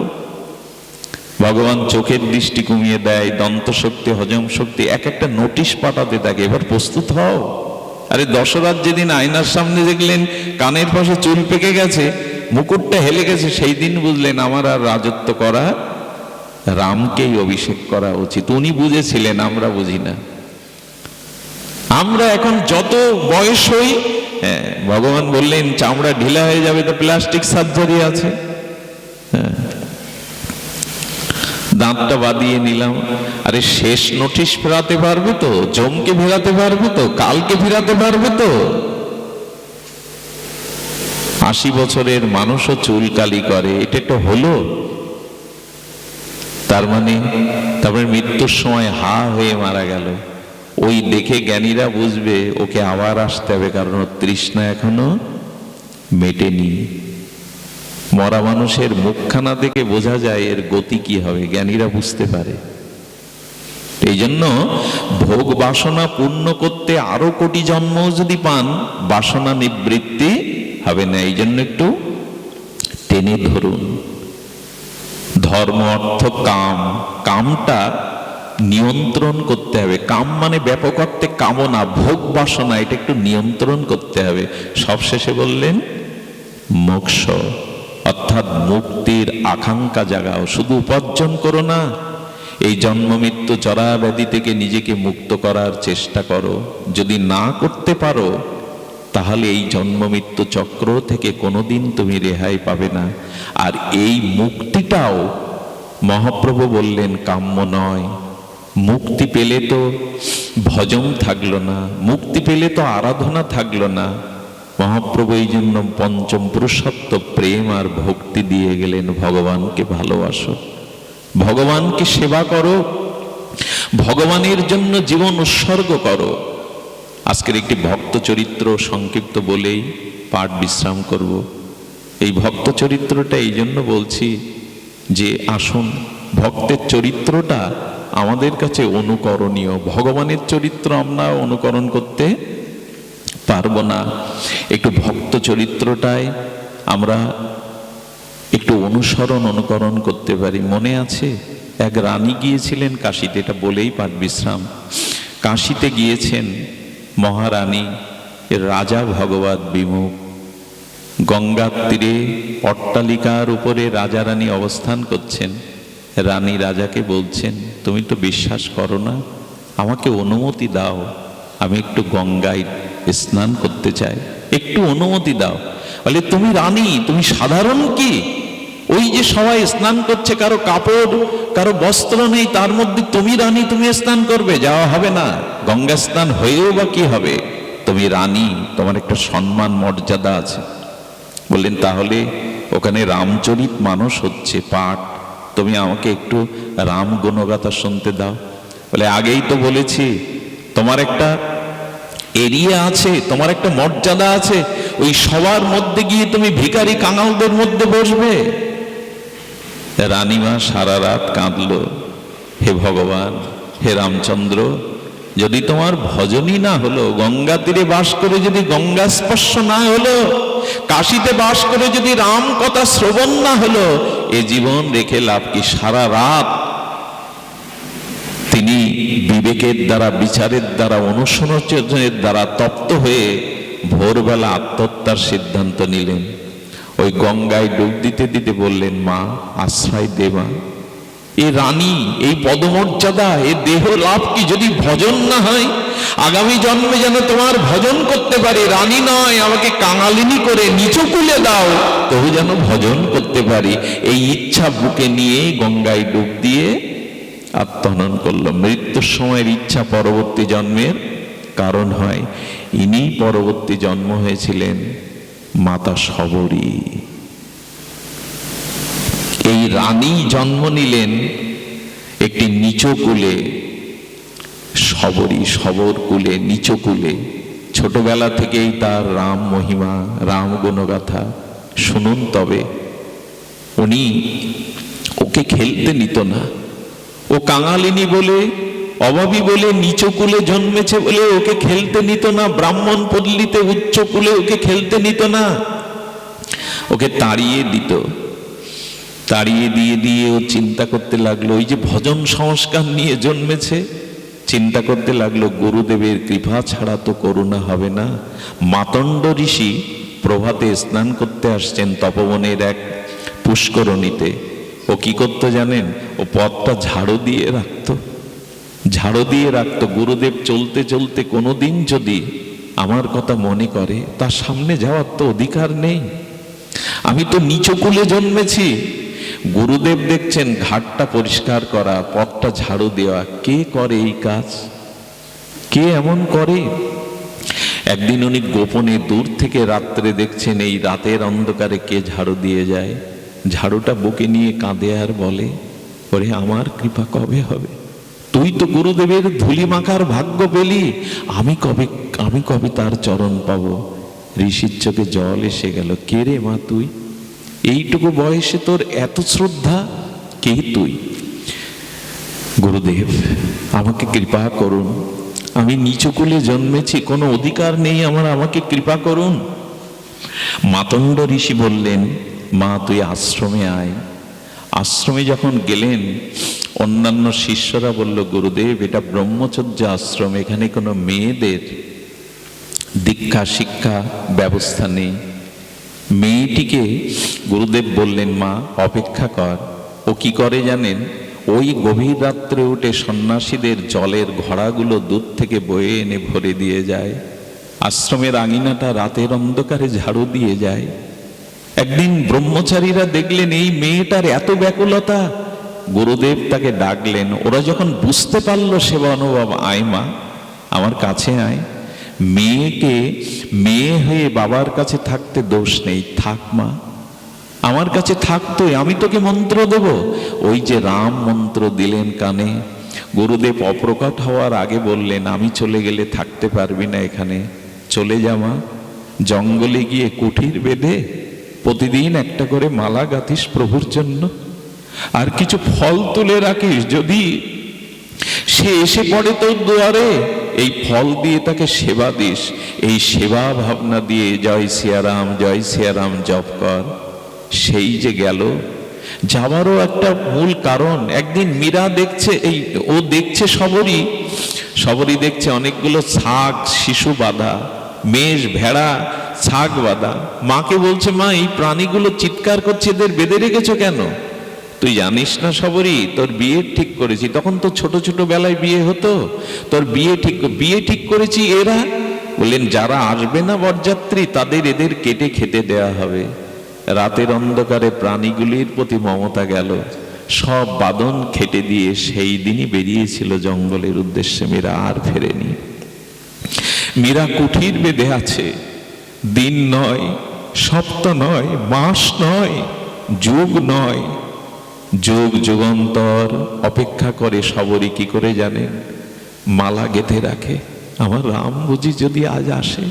ভগবান চোখের দৃষ্টি কমিয়ে দেয়, দন্ত শক্তি, হজম শক্তি, এক একটা নোটিশ পাঠাতে থাকে, এবার প্রস্তুত হও। আরে দশরথ যেদিন আয়নার সামনে দেখলেন কানের পাশে চুল পেকে গেছে, মুকুটটা হেলে গেছে, সেই দিন বুঝলেন আমার আর রাজত্ব করা, রামকেই অভিষেক করা উচিত। উনি বুঝেছিলেন, আমরা বুঝি না। আমরা এখন যত বয়স হই, ভগবান বললেন চামড়া ঢিলা হয়ে যাবে তো প্লাস্টিক সার্জারি আছে। দাঁতটা বাদিয়ে নিলাম, আরে শেষ নোটিশ ফেরাতে পারবে তো? জমকে ফেরাতে পারবে তো? কালকে ফেরাতে পারবে তো? 80 বছরের মানুষও চুল কালি করে, এটা একটা হলো? তারপরে মৃত্যুর সময় হা হয়ে মারা গেল। ওই দেখে জ্ঞানীরা বুঝবে ওকে আবার আসতে হবে, কারণ ওর তৃষ্ণা এখনো মেটেনি। মরা মানুষের মুখখানা দেখে বোঝা যায় এর গতি কি হবে, জ্ঞানীরা বুঝতে পারে। এই জন্য ভোগ বাসনা পূর্ণ করতে আরো কোটি জন্ম যদি পান, বাসনা নিবৃত্তি হবে না। এই জন্য একটু টেনে ধরুন। ধর্ম, অর্থ, কাম, কামটা নিয়ন্ত্রণ করতে হবে। কাম মানে ব্যাপক অর্থে কামনা, ভোগ বাসনা, এটা একটু নিয়ন্ত্রণ করতে হবে। সবশেষে বললেন মোক্ষ, অর্থাৎ মুক্তির আকাঙ্ক্ষা জাগাও। শুধু উপার্জন করো না, এই জন্ম মৃত্যু জরা ব্যাধি থেকে নিজেকে মুক্ত করার চেষ্টা করো। যদি না করতে পারো তাহলে এই জন্ম মৃত্যু চক্র থেকে কোনোদিন তুমি রেহাই পাবে না। আর এই মুক্তিটাও মহাপ্রভু বললেন কাম্য নয়। মুক্তি পেলে তো ভজন থাকলো না, মুক্তি পেলে তো আরাধনা থাকলো না। মহাপ্রভু এই জন্য পঞ্চম পুরুষত্ব প্রেম আর ভক্তি দিয়ে গেলেন। ভগবানকে ভালোবাসো, ভগবানকে সেবা করো, ভগবানের জন্য জীবন উৎসর্গ করো। আজকের একটি ভক্ত চরিত্র সংক্ষিপ্ত বলেই পাঠ বিশ্রাম করব। এই ভক্ত চরিত্রটা এই জন্য বলছি যে আসুন, ভক্তের চরিত্রটা আমাদের কাছে অনুকরণীয়। ভগবানের চরিত্র আমরা অনুকরণ করতে পারবো না, একটু ভক্ত চরিত্রটায় আমরা একটু অনুকরণ করতে পারি। মনে আছে এক রানী গিয়েছিলেন কাশীতে, এটা বলেই পাঠ বিশ্রাম। কাশীতে গিয়েছেন মহারানী, রাজা ভগবত বিমুখ। গঙ্গার তীরে অট্টালিকার উপরে রাজা রানী অবস্থান করছেন। রানী রাজাকে বলছেন, তুমি তো বিশ্বাস করো না, আমাকে অনুমতি দাও, আমি একটু গঙ্গায় স্নান করতে চাই, একটু অনুমতি দাও। বলে তুমি রানী, তুমি সাধারণ কি? ওই যে সবাই স্নান করছে, কারো কাপড় কারো বস্ত্র নেই, তার মধ্যে তুমি রানী, তুমি স্নান করবে? যাওয়া হবে না। গঙ্গা স্নান হয়েও বা কি হবে? তুমি রানী, তোমার একটা সম্মান মর্যাদা আছে। বললেন তাহলে ওখানে রামচরিত মানস হচ্ছে পাঠ, তুমি আমাকে একটু রাম গুণগাথা শুনতে দাও। বলে আগেই তো বলেছি, তোমার একটা এরিয়া আছে, তোমার একটা মর্যাদা আছে, ওই সবার মধ্যে গিয়ে তুমি ভিখারি কাঙালদের মধ্যে বসবে? রানীমা সারা রাত কাঁদল, হে ভগবান, হে রামচন্দ্র, যদি তোমার ভজনই না হলো, গঙ্গা তীরে বাস করে যদি গঙ্গা স্পর্শ না হলো, কাশীতে বাস করে যদি রাম কথা শ্রবণ না হলো, এ জীবন রেখে লাভ কি? সারা রাত তিনি বিবেকের দ্বারা, বিচারের দ্বারা, অনুশোচনের দ্বারা তপ্ত হয়ে ভোরবেলা আত্মহত্যার সিদ্ধান্ত নিলেন। ওই গঙ্গায় ডুব দিতে দিতে বললেন, মা আশ্রয় দে মা, এ রানী, এই পদমর্যাদা, এ দেহ লাভ কি যদি ভজন না হয়? আগামী জন্মে যেন তোমার ভজন করতে পারে, রানী নয় আমাকে কাঙালিনী করে নিচু কুলে দাও, তবু যেন ভজন করতে পারি। এই ইচ্ছা বুকে নিয়ে গঙ্গায় ডুব দিয়ে আত্মহনন করল। মৃত্যুর সময়ের ইচ্ছা পরবর্তী জন্মের কারণ হয়। ইনি পরবর্তী জন্ম হয়েছিলেন মাতা শবরী। এই রানী জন্ম নিলেন একটি নিচু কুলে, শবরী, শবর কুলে, নিচু কুলে। ছোটবেলা থেকেই তার রাম মহিমা, রাম গুণগাথা শুনুন। তবে উনি ওকে খেলতে নিত না। ও কাঙালিনী বলে, অভাবী বলে, নিচু কুলে জন্মেছে বলে ওকে খেলতে নিত না। ব্রাহ্মণ পল্লীতে উচ্চ কুলে ওকে খেলতে নিত না, ওকে তাড়িয়ে দিত। তাড়িয়ে দিয়ে দিয়ে ও চিন্তা করতে লাগলো, ওই যে ভজন সংস্কার নিয়ে জন্মেছে, চিন্তা করতে লাগলো গুরুদেবের কৃপা ছাড়া তো করুণা হবে না। মাতণ্ড ঋষি প্রভাতে স্নান করতে আসছেন তপবনের এক পুষ্করণীতে। ও কি করতো জানেন? ও পথটা ঝাড়ু দিয়ে রাখতো, ঝাড়ু দিয়ে রাখতো। গুরুদেব চলতে চলতে কোনোদিন যদি আমার কথা মনে করে, তার সামনে যাওয়ার তো অধিকার নেই। আমি তো নিচু কুলে জন্মেছি। গুরুদেব দেখছেন ঘাটটা পরিষ্কার করা, পথটা ঝাড়ু দেওয়া। কে করে এই কাজ? কে এমন করে? একদিন উনি গোপনে দূর থেকে রাত্রে দেখছেন এই রাতের অন্ধকারে কে ঝাড়ু দিয়ে যায়। ঝাড়ুটা বুকে নিয়ে কাঁদে আর বলে, ওরে আমার কৃপা কবে হবে? তুই তো গুরুদেবের ধুলি মাখার ভাগ্য পেলি, আমি কবে তার চরণ পাবো? ঋষির চোখে জল এসে গেল। কে রে মা তুই? এইটুকু বয়সে তোর এত শ্রদ্ধা? কে তুই? গুরুদেব আমাকে কৃপা করুন, আমি নিচু কুলে জন্মেছি, কোনো অধিকার নেই আমার, আমাকে কৃপা করুন। মাতণ্ড ঋষি বললেন, মা তুই আশ্রমে আয়। আশ্রমে যখন গেলেন, অন্যান্য শিষ্যরা বলল, গুরুদেব এটা ব্রহ্মচর্য আশ্রম, এখানে কোনো মেয়েদের দীক্ষা শিক্ষা ব্যবস্থা নেই। মেয়েটিকে গুরুদেব বললেন, মা অপেক্ষা কর। ও কি করে জানেন? ওই গভীর রাত্রে উঠে সন্ন্যাসীদের জলের ঘড়াগুলো দূর থেকে বয়ে এনে ভরে দিয়ে যায়। আশ্রমের আঙিনাটা রাতের অন্ধকারে ঝাড়ু দিয়ে যায়। একদিন ব্রহ্মচারীরা দেখলেন এই মেয়েটার এত ব্যাকুলতা, গুরুদেব তাকে ডাকলেন। ওরা যখন বুঝতে পারলো সেবা অনুভব, আয় মা আমার কাছে আয়। মেয়েকে মেয়ে হয়ে বাবার কাছে থাকতে দোষ নেই, থাক মা আমার কাছে থাকতোই, আমি তোকে মন্ত্র দেব। ওই যে রাম মন্ত্র দিলেন কানে। গুরুদেব অপ্রকট হওয়ার আগে বললেন, আমি চলে গেলে থাকতে পারবি না এখানে, চলে যা মা। জঙ্গলে গিয়ে কুঠির বেঁধে প্রতিদিন একটা করে মালা গাঁথিস প্রভুর জন্য, আর কিছু ফল তুলে রাখিস, যদি সে এসে পড়ে তোর দুয়ারে এই ফল দিয়ে তাকে সেবা দিস। এই সেবা ভাবনা দিয়ে জয় সিয়ারাম জপ কর। সেই যে গেল, যাওয়ারও একটা মূল কারণ। একদিন মীরা দেখছে, ও দেখছে শবরী দেখছে অনেকগুলো ছাগ শিশু বাঁধা, মেষ ভেড়া ছাগ বাঁধা। মাকে বলছে, মা এই প্রাণীগুলো চিৎকার করছে, এদের বেঁধে রেখেছো কেন? তুই জানিস না শবরী, তোর বিয়ে ঠিক করেছি। তখন তো ছোট ছোট বেলায় বিয়ে হতো, তোর বিয়ে ঠিক করেছি। এরা বললেন, যারা আসবে না বরযাত্রী তাদের এদের কেটে খেতে দেয়া হবে। রাতের অন্ধকারে প্রাণীগুলির প্রতি মমতা গেল, সব বাঁধন খেটে দিয়ে সেই দিনই বেরিয়েছিল জঙ্গলের উদ্দেশ্যে। মীরা আর ফেরেনি। মীরা কুঠির বেঁধে আছে। দিন নয়, সপ্তাহ নয়, মাস নয়, যুগ নয়, যুগ যুগান্তর অপেক্ষা করে। শবরী কি করে জানেন? মালা গেঁথে রাখে, আমার রাম বুঝি যদি আজ আসে।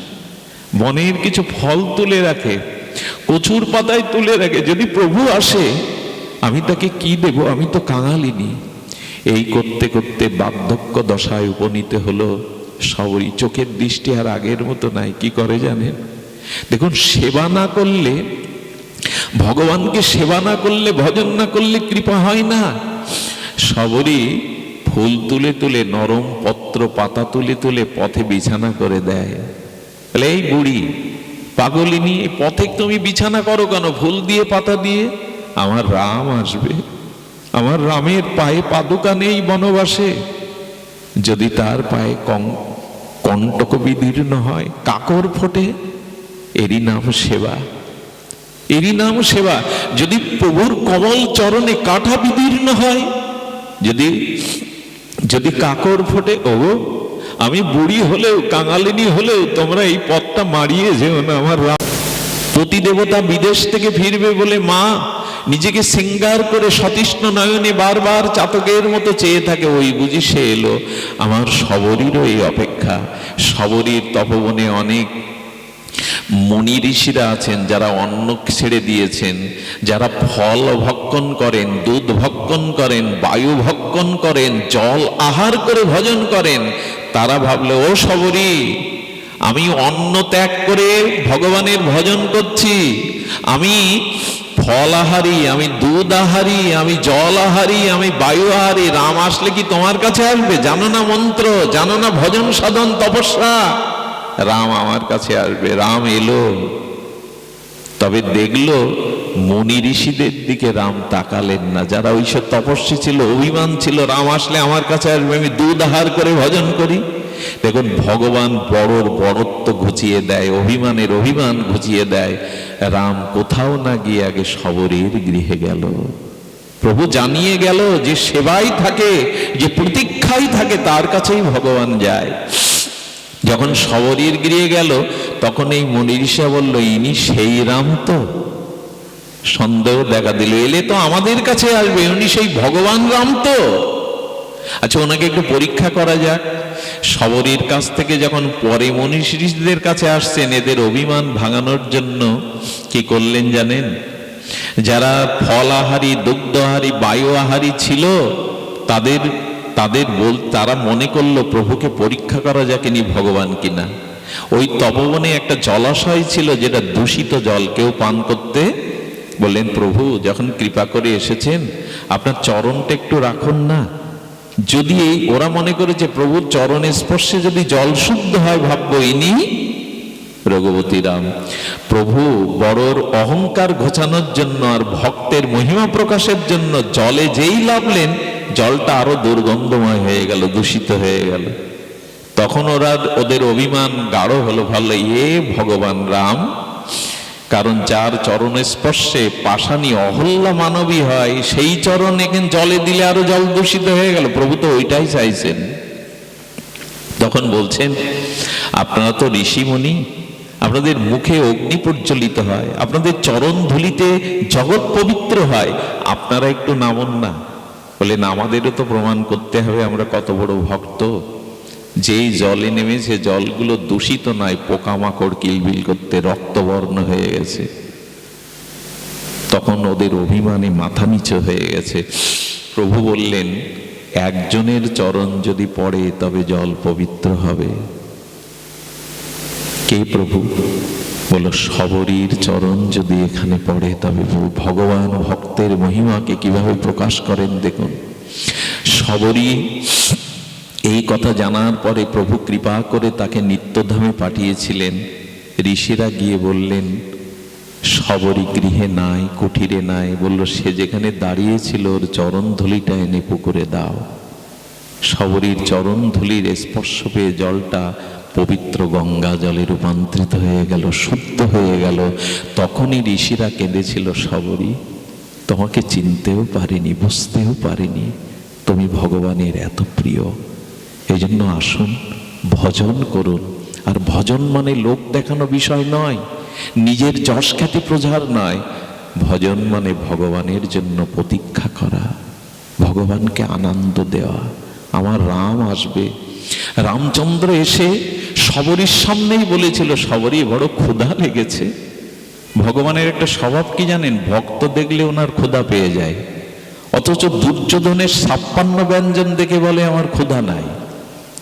বনের কিছু ফল তুলে রাখে, কচুর পাতায় তুলে রাখে, যদি প্রভু আসে আমি তাকে কি দেব? আমি তো কাঙালিনী। এই করতে করতে বার্ধক্য দশায় উপনীত হলো সবরই। চোখের দৃষ্টি আর আগের মতো নাই। কি করে জানেন? দেখুন, সেবা না করলে, ভগবানকে সেবা না করলে, ভজন না করলে কৃপা হয় না। সবরই ফুল তুলে তুলে, নরম পত্র পাতা তুলে তুলে পথে বিছানা করে দেয়। তাহলে এই বুড়ি পাগলিনী, পথে তুমি বিছানা করো কেন? ফুল দিয়ে পাতা দিয়ে। আমার রাম আসবে, আমার রামের পায়ে পাদুকা নেই বনবাসে, যদি তার পায়ে কণ্টক বিদীর্ণ হয়, কাকর ফোটে, এরই নাম সেবা, এরই নাম সেবা। যদি প্রভুর কমল চরণে কাঁটা বিদীর্ণ হয়, যদি কাকর ফোটে, ও আমি বুড়ি হলেও, কাঙালিনী হলেও তোমরা এই পথটা মারিয়ে যেও না। আমার রাম প্রতি দেবতা বিদেশ থেকে ফিরবে বলে মা নিজেকে সিঙ্গার করে সতৃষ্ণ নয়নে বারবার চাতকের মতো চেয়ে থাকে, ওই বুঝি সে এলো। আমার সবরীরও এই অপেক্ষা। সবরীর তপবনে অনেক মুনি ঋষিরা আছেন যারা অন্ন ছেড়ে দিয়েছেন, যারা ফল ভক্ষণ করেন, দুধ ভক্ষণ করেন, বায়ু ভক্ষণ করেন, জল আহার করে ভজন করেন। তারা ভাবলে, ও সবরী, আমি অন্ন ত্যাগ করে ভগবানের ভজন করছি, আমি ফল আহারি, আমি দুধ আহারি, আমি জল আহারি, আমি বায়ু আহারি, রাম আসলে কি তোমার কাছে আসবে? জানো না মন্ত্র, জানো না ভজন সাধন তপস্যা? রাম আমার কাছে আসবে। রাম এলো, তবে দেখলো মুনি ঋষিদের দিকে রাম তাকালেন না, যারা ওইসব তপস্বী ছিল, অভিমান ছিল, রাম আসলে আমার কাছে আসবে, আমি দুধ আহার করে ভজন করি। দেখুন, ভগবান বড়র বড়ত্ব ঘুচিয়ে দেয়, অভিমানের অভিমান ঘুচিয়ে দেয়। রাম কোথাও না গিয়ে আগে সবরীর গৃহে গেল। প্রভু জানিয়ে গেল যে সেবাই থাকে, যে প্রতীক্ষাই থাকে, তার কাছেই ভগবান যায়। যখন সবরীর গৃহে গেল, তখন এই মুনি ঋষি বলল, ইনি সেই রাম তো? সন্দেহ দেখা দিল, এলে তো আমাদের কাছে আসবে, উনি সেই ভগবান রাম তো? আচ্ছা, ওনাকে একটু পরীক্ষা করা যাক। সবরীর কাছ থেকে যখন পরে মুনি ঋষিদের কাছে আসছেন, এদের অভিমান ভাঙানোর জন্য কি করলেন জানেন? যারা ফল আহারি, দুগ্ধ আহারি, বায়ু আহারি ছিল, তারা মনে করলো প্রভুকে পরীক্ষা করা যাক ইনি ভগবান কিনা। ওই তপবনে একটা জলাশয় ছিল যেটা দূষিত জল, কেউ পান করতে। বললেন, প্রভু যখন কৃপা করে এসেছেন, আপনার চরণটা একটু রাখুন না। যদি ওরা মনে করেছে প্রভুর চরণে স্পর্শে যদি জল শুদ্ধ হয়, ভাববো ইনি রঘুপতি রাম। প্রভু বড়র অহংকার ঘোচানোর জন্য আর ভক্তের মহিমা প্রকাশের জন্য জলে যেই নামলেন, জলটা আরো দুর্গন্ধময় হয়ে গেল, দূষিত হয়ে গেল। তখন ওদের অভিমান গাঢ় হলো, ভালো এ ভগবান রাম। কারণ যার চরণ স্পর্শে পাষাণী অহল্যা মানবী হয়, সেই চরণ এখানে জলে দিলে আরো জল দূষিত হয়ে গেল। প্রভু তো ওইটাই চাইছেন। তখন বলছেন, আপনারা তো ঋষিমুনি, আপনাদের মুখে অগ্নি প্রজ্বলিত হয়, আপনাদের চরণ ধুলিতে জগৎ পবিত্র হয়, আপনারা একটু নামুন না। বলেন, আমাদেরও তো প্রমাণ করতে হবে আমরা কত বড় ভক্ত। যেই জলে নেমেছে, জলগুলো দূষিত নয়, পোকামাকড় কিলবিল করতে রক্তবর্ণ হয়ে গেছে। তখন ওদের অভিমানে মাথা নিচু হয়ে গেছে। প্রভু বললেন, একজনের চরণ যদি পড়ে তবে জল পবিত্র হবে। কে প্রভু? বলো, সবরীর চরণ যদি এখানে পড়ে তবে ভগবান ভক্তের মহিমাকে কিভাবে প্রকাশ করেন দেখুন। সবরী এই কথা জানার পরে প্রভু কৃপা করে তাকে নিত্যধামে পাঠিয়েছিলেন। ঋষিরা গিয়ে বললেন, সবরী গৃহে নাই, কুঠিরে নাই। বলল, সে যেখানে দাঁড়িয়েছিল ওর চরণ ধুলিটা এনে পুকুরে দাও। সবরীর চরণ ধুলির স্পর্শ পেয়ে জলটা পবিত্র গঙ্গা জলে রূপান্তরিত হয়ে গেল, শুদ্ধ হয়ে গেল। তখনই ঋষিরা কেঁদেছিল, সবরী তোমাকে চিনতেও পারিনি, বুঝতেও পারিনি, তুমি ভগবানের এত প্রিয়। এই জন্য আসুন, ভজন করুন। আর ভজন মানে লোক দেখানো বিষয় নয়, নিজের যশ খ্যাতি প্রচার নয়। ভজন মানে ভগবানের জন্য প্রতীক্ষা করা, ভগবানকে আনন্দ দেওয়া। আমার রাম আসবে। রামচন্দ্র এসে সবরীর সামনেই বলেছিল, সবরী বড় ক্ষুধা লেগেছে। ভগবানের একটা স্বভাব কি জানেন? ভক্ত দেখলে ওনার ক্ষুধা পেয়ে যায়। অথচ দুর্যোধনের 56 ব্যঞ্জন দেখে বলে আমার ক্ষুধা নাই,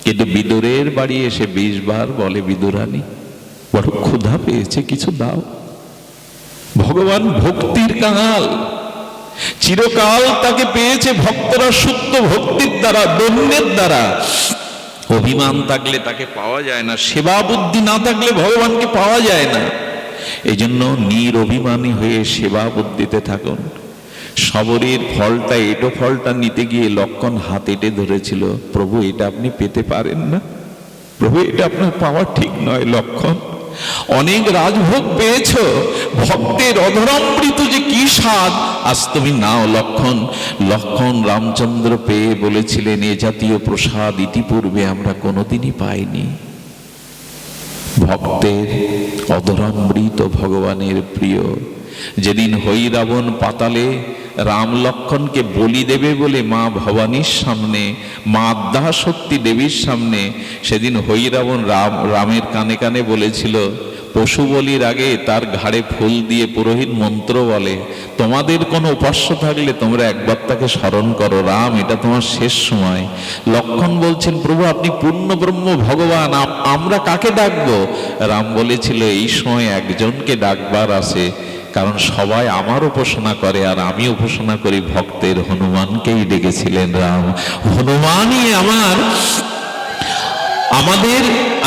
কিন্তু বিদুরের বাড়ি এসে 20 বার বলে বিদুরানী বড় ক্ষুধা পেয়েছে, কিছু দাও। ভগবান ভক্তির কাঙাল, চিরকাল তাকে পেয়েছে ভক্তরা শুদ্ধ ভক্তির দ্বারা, দৈন্যের দ্বারা। অভিমান থাকলে তাকে পাওয়া যায় না, সেবা বুদ্ধি না থাকলে ভগবানকে পাওয়া যায় না। এই জন্য নিরভিমানী হয়ে সেবা বুদ্ধিতে থাকুন। শবরীর ফলটা, এটো ফলটা নিতে গিয়ে লক্ষণ হাত এঁটে ধরেছিল, প্রভু এটা আপনি পেতে পারেন না, প্রভু এটা আপনার পাওয়া ঠিক নয়। লক্ষণ, অনেক রাজভোগ পেয়েছ, ভক্তের অধরামৃত যে কি স্বাদ, আজ তুমি নাও। লক্ষণ, লক্ষণ রামচন্দ্র পেয়ে বলেছিলেন এ জাতীয় প্রসাদ ইতিপূর্বে আমরা কোনোদিনই পাইনি। ভক্তের অধরামৃত ভগবানের প্রিয়। যেদিন হৈরাবণ পাতালে রাম লক্ষণকে বলি দেবে বলে মা ভবানীর সামনে, মা আদ্যাশক্তি দেবীর সামনে, সেদিন হৈরাবণ রামের কানে কানে বলেছিল, পশু বলির আগে তার ঘাড়ে ফুল দিয়ে পুরোহিত মন্ত্র বলে, তোমাদের কোনো উপাস্য থাকলে তোমরা একবার তাকে স্মরণ করো, রাম এটা তোমার শেষ সময়। লক্ষণ বলছেন, প্রভু আপনি পূর্ণ ব্রহ্ম ভগবান, আমরা কাকে ডাকবো? রাম বলেছিল, এই সময় একজনকে ডাকবার আছে, কারণ সবাই আমার উপাসনা করে আর আমি উপাসনা করি ভক্তের হনুমানকেই ডেকেছিলেন রাম। হনুমানই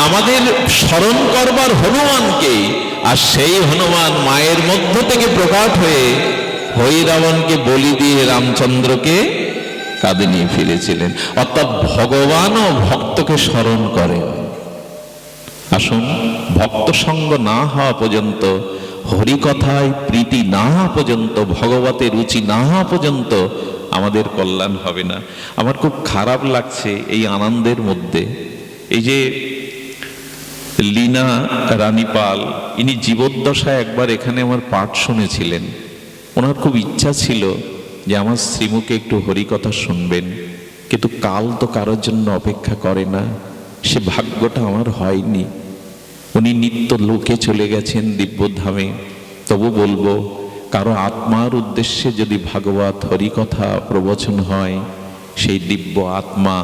আমাদের স্মরণ করবার হনুমানকে, আর সেই হনুমান মায়ের মধ্য থেকে প্রকাট হয়ে হৈরাবণকে বলি দিয়ে রামচন্দ্রকে কাঁধে নিয়ে ফিরেছিলেন। অর্থাৎ ভগবানও ভক্তকে স্মরণ করেন। আসুন, ভক্ত সঙ্গ না হওয়া পর্যন্ত, হরিকথায় প্রীতি না হওয়া পর্যন্ত, ভগবতের রুচি না হওয়া পর্যন্ত আমাদের কল্যাণ হবে না। আমার খুব খারাপ লাগছে এই আনন্দের মধ্যে, এই যে লীনা রানী পাল, ইনি জীবদ্দশায় একবার এখানে আমার পাঠ শুনেছিলেন। ওনার খুব ইচ্ছা ছিল যে আমার শ্রীমুখে একটু হরিকথা শুনবেন, কিন্তু কাল তো কারোর জন্য অপেক্ষা করে না, সে ভাগ্যটা আমার হয়নি। উনি নিত্য লোকে চলে গেছেন দিব্যধামে। তবু বলবো, কারো আত্মার উদ্দেশ্যে যদি ভাগবত হরিকথা প্রবচন হয়, সেই দিব্য আত্মা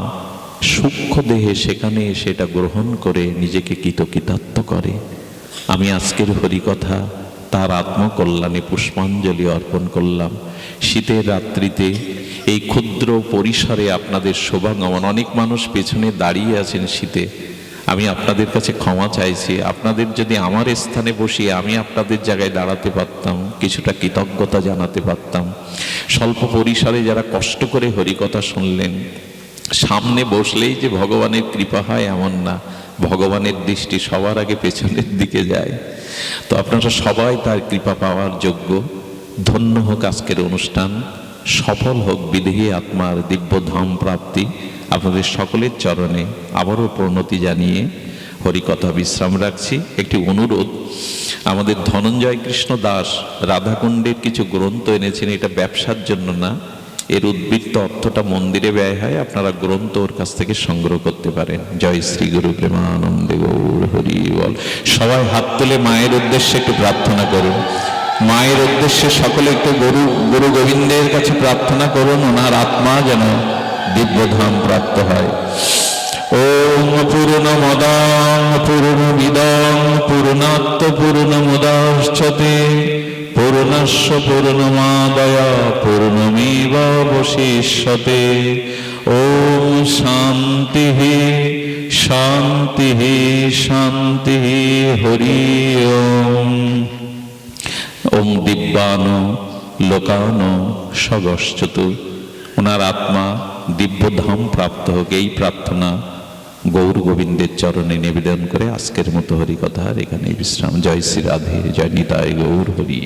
সূক্ষ্ম দেহে সেখানে সেটা গ্রহণ করে নিজেকে কৃতকৃতার্থ করে। আমি আজকের হরিকথা তার আত্মকল্যাণে পুষ্পাঞ্জলি অর্পণ করলাম। শীতের রাত্রিতে এই ক্ষুদ্র পরিসরে আপনাদের শোভাগমন, অনেক মানুষ পেছনে দাঁড়িয়ে আছেন শীতে, আমি আপনাদের কাছে ক্ষমা চাইছি। আপনাদের যদি আমার স্থানে বসিয়ে আমি আপনাদের জায়গায় দাঁড়াতে পারতাম, কিছুটা কৃতজ্ঞতা জানাতে পারতাম। স্বল্প পরিসরে যারা কষ্ট করে হরিকথা শুনলেন, সামনে বসলেই যে ভগবানের কৃপা হয় এমন না, ভগবানের দৃষ্টি সবার আগে পেছনের দিকে যায়। তো আপনারা সবাই তার কৃপা পাওয়ার যোগ্য। ধন্য হোক আজকের অনুষ্ঠান, সফল হোক বিদেহী আত্মার দিব্যধাম প্রাপ্তি। আপনাদের সকলের চরণে আবারও প্রণতি জানিয়ে হরিকথা বিশ্রাম রাখছি। একটি অনুরোধ, আমাদের ধনঞ্জয় কৃষ্ণ দাস রাধাকুণ্ডের কিছু গ্রন্থ এনেছেন, এটা ব্যবসার জন্য না, এর উদ্বৃত্ত অর্থটা মন্দিরে ব্যয় হয়, আপনারা গ্রন্থ ওর কাছ থেকে সংগ্রহ করতে পারেন। জয় শ্রী গুরু প্রেমানন্দে গৌর হরি বল। সবাই হাত তুলে মায়ের উদ্দেশ্যে একটু প্রার্থনা করুন। মায়ের উদ্দেশ্যে সকলে একটু গুরু গোবিন্দের কাছে প্রার্থনা করুন, ওনার আত্মা যেন দিব্যধাম প্রাপ্ত হয়। ওম পূর্ণমদাং পূর্ণমিদং পূর্ণাৎ পূর্ণমুদাচ্যতে পূর্ণস্য পূর্ণমাদায় পূর্ণমেবাবশিষ্যতে। ওম শান্তি শান্তি শান্তি হরি ওম। ওম দিব্যান লোকান সগশ্চতু। ওনার আত্মা দিব্যধাম প্রাপ্ত হোক, এই প্রার্থনা গৌর গোবিন্দের চরণে নিবেদন করে আজকের মতো হরিকথার এখানে বিশ্রাম। জয় শ্রী রাধে, জয় নিতাই গৌর হরি।